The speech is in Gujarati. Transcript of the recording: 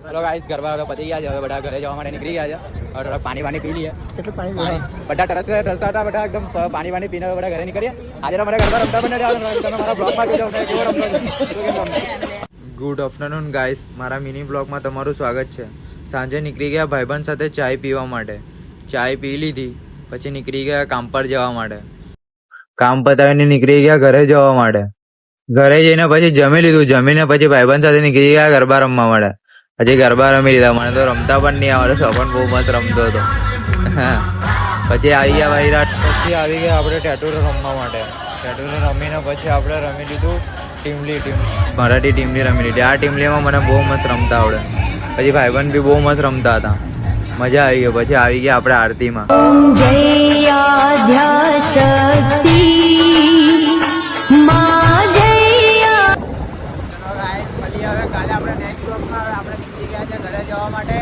ચલો ગાઈસ ગરબા હવે પતી ગયા છે, હવે બધા ઘરે જવા માટે નીકળી ગયા છે. હવે થોડા પાણી પી લઈએ. કેટલું પાણી? બધા તરસતા બધા એકદમ પાણી પીને બધા ઘરે નીકળીએ. આજે તો મને ગરબા રમતા પણ નથી આવતું. તમે મારા બ્લોગમાં જોઈ જાવ કેવો રમતો છે. ગુડ આફ્ટરનૂન ગાઈસ, મારા મિની બ્લોગમાં તમારું સ્વાગત છે. સાંજે નીકળી ગયા ભાઈબંધ સાથે ચાય પીવા માટે. ચાય પી લીધી પછી નીકળી ગયા કામ પર જવા માટે. કામ પતાવીને નીકળી ગયા ઘરે જવા માટે. ઘરે જઈને પછી જમી લીધું. જમીને પછી ભાઈબંધ સાથે નીકળી ગયા ગરબા રમવા માટે. હજી ગરબા રમી લીધા. મને તો રમતા પણ નહીં આવડે. પણ બહુ મસ્ત રમતો હતો. પછી આવી ગયા વાયરા. પછી આવી ગયા આપણે ટેટુર રમવા માટે. ટેટુર રમીને પછી આપણે રમી લીધું મરાઠી ટીમલી રમી લીધી. આ ટીમલીમાં મને બહુ મસ્ત રમતા આવડે. પછી ભાઈબંધ બી બહુ મસ્ત રમતા હતા. મજા આવી ગઈ. પછી આવી ગયા આપણે આરતીમાં. જય આદ્યા શક્તિ માં જય. ચલો ગાઈસ મળીએ હવે કાલે આપણે નેક્સ્ટ બ્લોગમાં. હવે આપણે નીકળી ગયા છે ઘરે જવા માટે.